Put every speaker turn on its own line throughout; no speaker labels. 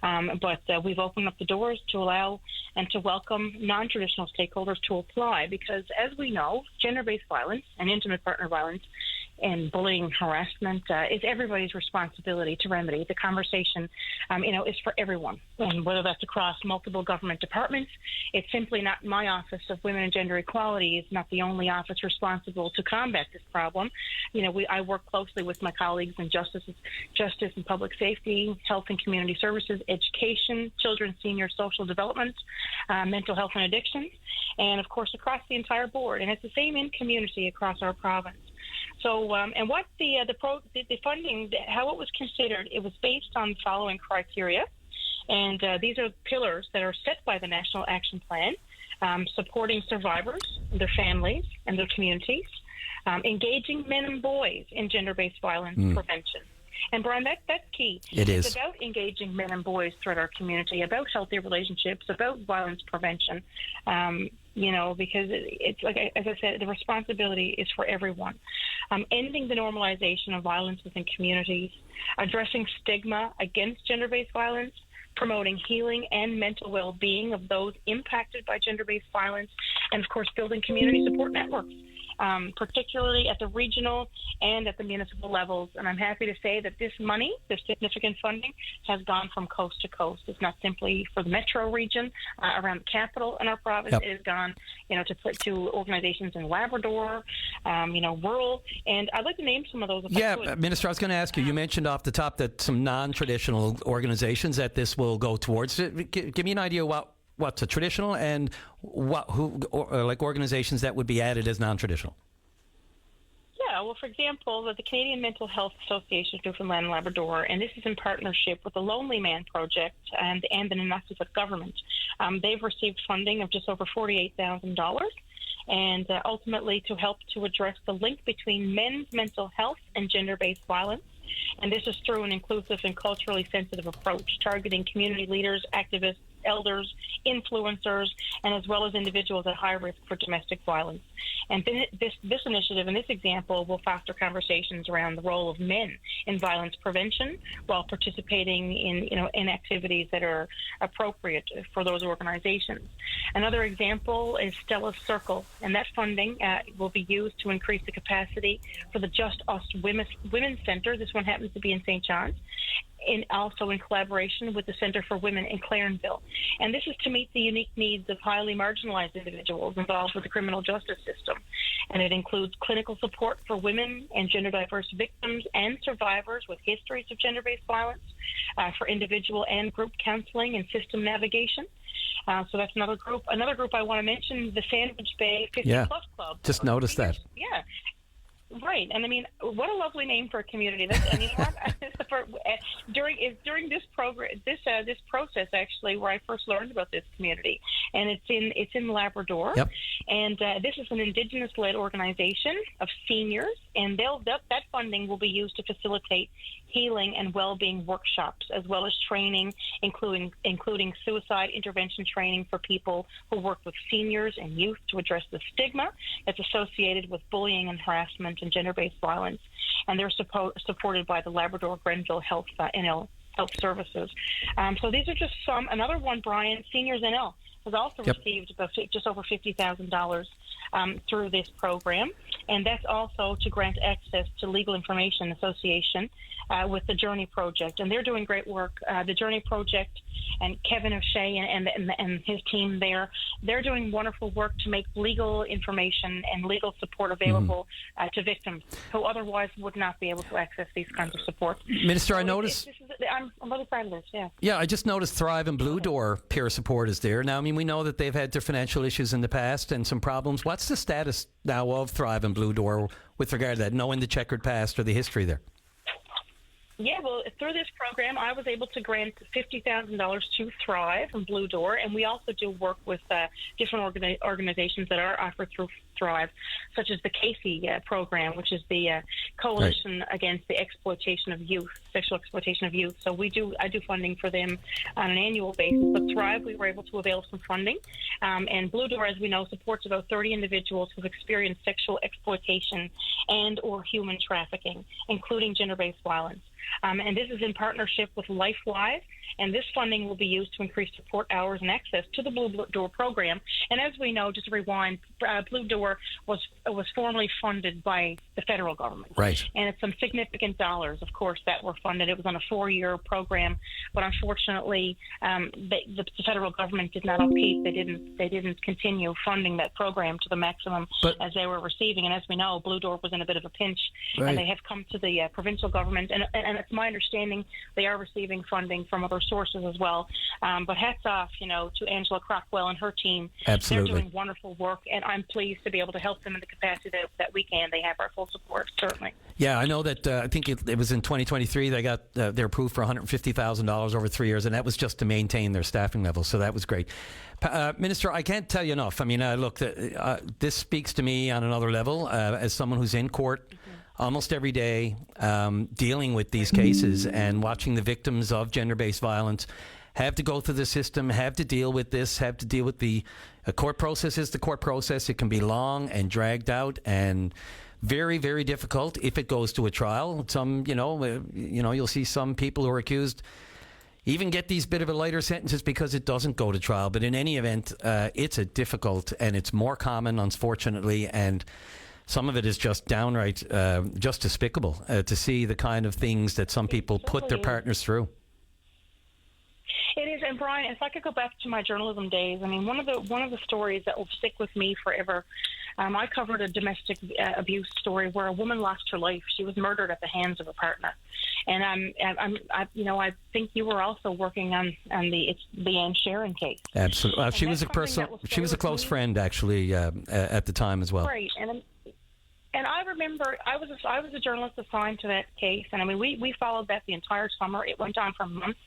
But we've opened up the doors to allow and to welcome non-traditional stakeholders to apply, because as we know, gender-based violence and intimate partner violence and bullying, harassment is everybody's responsibility to remedy. The conversation, is for everyone, and whether that's across multiple government departments. It's simply not my Office of Women and Gender Equality is not the only office responsible to combat this problem. I work closely with my colleagues in justice and public safety, health and community services, education, children, senior, social development, mental health and addiction, and of course across the entire board. And it's the same in community across our province. So, and what the funding, how it was considered, it was based on the following criteria, and these are pillars that are set by the National Action Plan: supporting survivors, their families, and their communities, engaging men and boys in gender-based violence prevention. And Brian, that's key. It's about engaging men and boys throughout our community, about healthy relationships, about violence prevention. Because it's like, as I said, the responsibility is for everyone. Ending the normalization of violence within communities, addressing stigma against gender-based violence, promoting healing and mental well-being of those impacted by gender-based violence, and of course building community support networks, particularly at the regional and at the municipal levels. And I'm happy to say that this money, this significant funding, has gone from coast to coast. It's not simply for the metro region around the capital in our province. It has gone, to organizations in Labrador, rural. And I'd like to name some of those.
Minister, I was going to ask you. You mentioned off the top that some non-traditional organizations that this will go towards. Give me an idea what's a traditional and organizations that would be added as non-traditional.
Yeah, well, for example, the Canadian Mental Health Association of Newfoundland and Labrador, and this is in partnership with the Lonely Man Project and the Nunavut government. They've received funding of just over $48,000, and ultimately to help to address the link between men's mental health and gender-based violence. And this is through an inclusive and culturally sensitive approach, targeting community leaders, activists, elders, influencers, and as well as individuals at high risk for domestic violence. And this initiative and this example will foster conversations around the role of men in violence prevention while participating in activities that are appropriate for those organizations. Another example is Stella's Circle, and that funding will be used to increase the capacity for the Just Us Women's Center. This one happens to be in St. John's, and also in collaboration with the Center for Women in Clarenville. And this is to meet the unique needs of highly marginalized individuals involved with the criminal justice system. And it includes clinical support for women and gender diverse victims and survivors with histories of gender-based violence, for individual and group counseling and system navigation. So that's another group. Another group I want to mention, the Sandwich Bay 50 Plus Club.
Just noticed that.
Yeah. Right, and I mean, what a lovely name for a community. During this program, this process actually, where I first learned about this community, and it's in Labrador, and this is an Indigenous-led organization of seniors, and that funding will be used to facilitate healing and well-being workshops, as well as training, including suicide intervention training for people who work with seniors and youth to address the stigma that's associated with bullying and harassment and gender-based violence. And they're supported by the Labrador Grenville Health Health Services. So these are just some. Another one, Brian, Seniors NL has also received about just over $50,000 through this program, and that's also to grant access to Legal Information Association with the Journey Project, and they're doing great work. The Journey Project and Kevin O'Shea and his team there, they're doing wonderful work to make legal information and legal support available to victims who otherwise would not be able to access these kinds of support.
Minister, I noticed...
I'm really proud of this,
Yeah, I just noticed Thrive and Blue Door peer support is there. Now, I mean, we know that they've had their financial issues in the past and some problems. What's the status now of Thrive and Blue Door with regard to that, knowing the checkered past or the history there?
Yeah, well, through this program, I was able to grant $50,000 to Thrive and Blue Door, and we also do work with different organizations that are offered through Thrive, such as the Casey program, which is the Coalition Against the Exploitation of Youth, Sexual Exploitation of Youth. So I do funding for them on an annual basis. But Thrive, we were able to avail some funding, and Blue Door, as we know, supports about 30 individuals who've experienced sexual exploitation and or human trafficking, including gender-based violence. And this is in partnership with LifeWise and this funding will be used to increase support hours and access to the Blue Door program. And as we know, just to rewind, Blue Door was formerly funded by the federal government.
Right.
And it's some significant dollars, of course, that were funded. It was on a 4-year program, but unfortunately, the federal government did not upkeep. They didn't continue funding that program to the maximum as they were receiving. And as we know, Blue Door was in a bit of a pinch, and they have come to the provincial government. And it's my understanding they are receiving funding from other sources as well. But hats off, to Angela Crockwell and her team.
Absolutely.
They're doing wonderful work, and I'm pleased to be able to help them in the capacity that we can. They have our full support, certainly.
Yeah, I know that. I think it was in 2023 they got they're approved for $150,000 over 3 years, and that was just to maintain their staffing levels. So that was great. Minister, I can't tell you enough. I mean, look, this speaks to me on another level as someone who's in court almost every day, dealing with these cases and watching the victims of gender-based violence have to go through the system, have to deal with this, have to deal with the court process. Is the court process. It can be long and dragged out and very, very difficult if it goes to a trial. Some, you'll see some people who are accused even get these bit of a lighter sentences because it doesn't go to trial. But in any event, it's a difficult, and it's more common, unfortunately, and some of it is just downright just despicable to see the kind of things that some people put their partners through.
It is, and Brian, if I could go back to my journalism days, I mean, one of the stories that will stick with me forever. I covered a domestic abuse story where a woman lost her life. She was murdered at the hands of a partner, and I think you were also working on the Ann Sharon case.
Absolutely, she was a close friend actually at the time as well.
Right, and I remember I was a journalist assigned to that case, and I mean we followed that the entire summer. It went on for months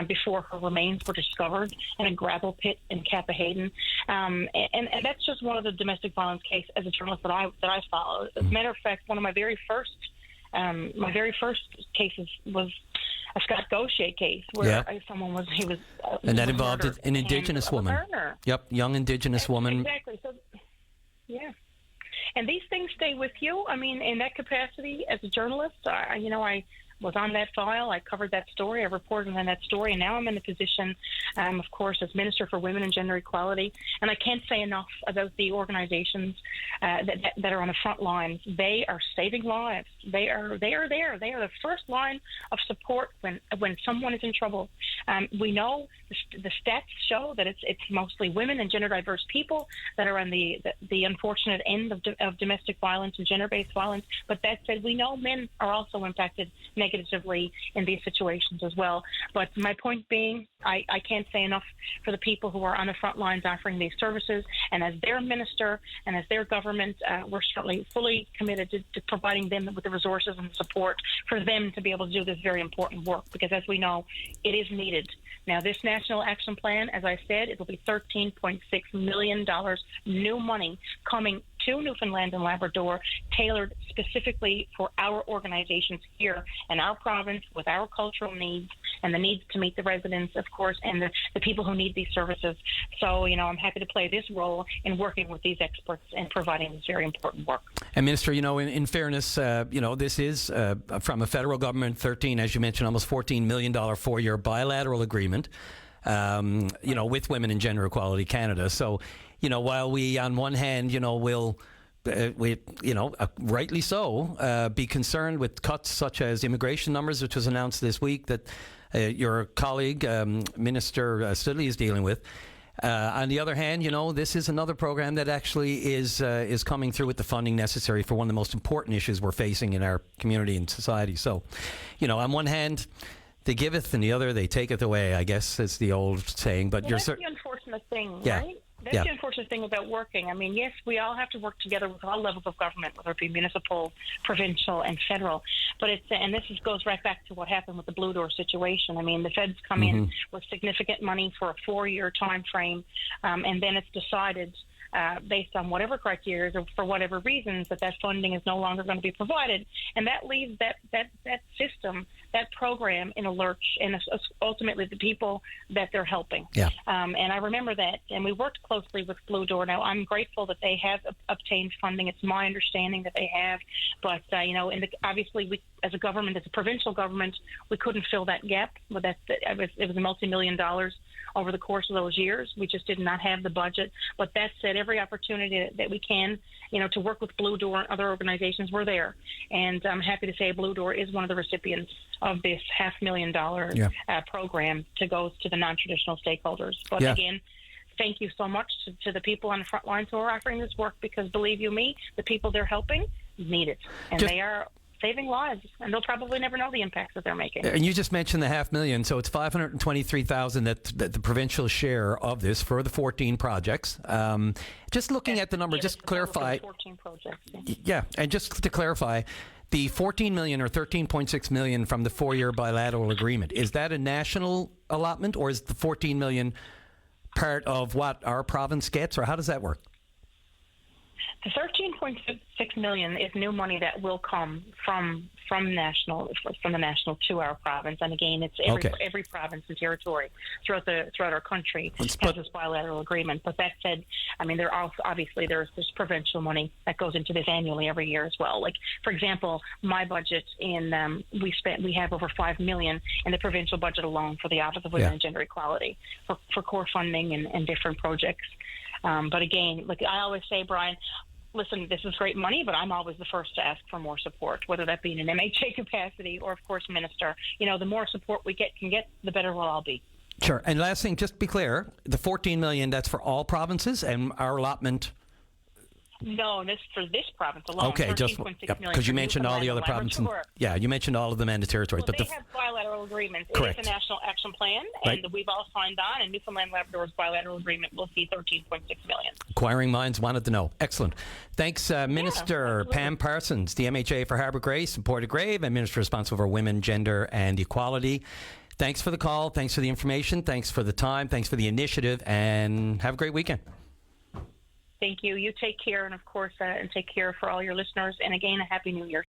before her remains were discovered in a gravel pit in Cappahayden, and that's just one of the domestic violence cases as a journalist that I followed. As a matter of fact, one of my very first cases was a Scott Gauthier case where someone was
and that involved an Indigenous woman. Yep, young Indigenous woman.
Exactly. So, yeah. And these things stay with you. I mean, in that capacity as a journalist, I was on that file. I covered that story. I reported on that story. And now I'm in the position, of course, as Minister for Women and Gender Equality. And I can't say enough about the organizations that are on the front lines. They are saving lives. They are there. They are the first line of support when someone is in trouble. We know the stats show that it's mostly women and gender diverse people that are on the unfortunate end of domestic violence and gender-based violence. But that said, we know men are also impacted negatively in these situations as well. But my point being, I can't say enough for the people who are on the front lines offering these services. And as their minister and as their government, we're certainly fully committed to providing them with the resources and support for them to be able to do this very important work, because as we know, it is needed. Now, this National Action Plan, as I said, it will be $13.6 million new money coming to Newfoundland and Labrador, tailored specifically for our organizations here in our province with our cultural needs and the needs to meet the residents, of course, and the people who need these services. So, I'm happy to play this role in working with these experts and providing this very important work.
And Minister, in fairness, this is from a federal government, as you mentioned, almost $14 million 4-year bilateral agreement, with Women and Gender Equality Canada. So, while we, on one hand, will, rightly so, be concerned with cuts such as immigration numbers, which was announced this week that your colleague, Minister Studley, is dealing with. On the other hand, this is another program that actually is coming through with the funding necessary for one of the most important issues we're facing in our community and society. So, on one hand, they giveth, and the other they taketh away, I guess is the old saying. But
that's the unfortunate thing, right? That's the unfortunate thing about working. I mean, yes, we all have to work together with all levels of government, whether it be municipal, provincial, and federal. But goes right back to what happened with the Blue Door situation. I mean, the feds come in with significant money for a 4-year time frame, and then it's decided based on whatever criteria or for whatever reasons, that funding is no longer going to be provided. And that leaves that system, that program in a lurch, and ultimately the people that they're helping.
Yeah.
And I remember that, and we worked closely with Blue Door. Now, I'm grateful that they have obtained funding. It's my understanding that they have. But, obviously, we, as a government, as a provincial government, we couldn't fill that gap. But it was a multi-million dollars over the course of those years. We just did not have the budget. But that said, every opportunity that we can, to work with Blue Door and other organizations, we're there. And I'm happy to say Blue Door is one of the recipients of this $500,000 program to go to the non-traditional stakeholders. But again, thank you so much to the people on the front lines who are offering this work, because believe you me, the people they're helping need it. And they are saving lives, and they'll probably never know the impacts that they're making. And
you just mentioned the $500,000, so it's $523,000 that the provincial share of this for the 14 projects. Just looking at the number, just clarify.
14 projects.
Yeah, and just to clarify, the $14 million or $13.6 million from the 4-year bilateral agreement, is that a national allotment, or is the $14 million part of what our province gets, or how does that work?
The $13.6 million is new money that will come from the national to our province, and again, it's every province and territory throughout our country has this bilateral agreement. But that said, I mean, there's provincial money that goes into this annually every year as well. Like, for example, my budget we have over $5 million in the provincial budget alone for the Office of Women and Gender Equality for core funding and different projects. But again, like I always say, Brian, listen, this is great money, but I'm always the first to ask for more support, whether that be in an MHA capacity or, of course, minister. The more support we can get, the better we'll all be.
Sure. And last thing, just to be clear, the $14 million, that's for all provinces, and our allotment...
No, this for this province alone.
Okay, just because you mentioned all the other provinces. Yeah, you mentioned all of them and the territories.
Well, but they have bilateral agreements. Correct. It is a national action plan, and we've all signed on. And Newfoundland Labrador's bilateral agreement will see $13.6 million. Inquiring
minds wanted to know. Excellent. Thanks, Minister Pam Parsons, the MHA for Harbour Grace and Portagrave, and Minister responsible for Women, Gender and Equality. Thanks for the call. Thanks for the information. Thanks for the time. Thanks for the initiative. And have a great weekend.
Thank you. You take care, and of course, and take care for all your listeners. And again, a Happy New Year.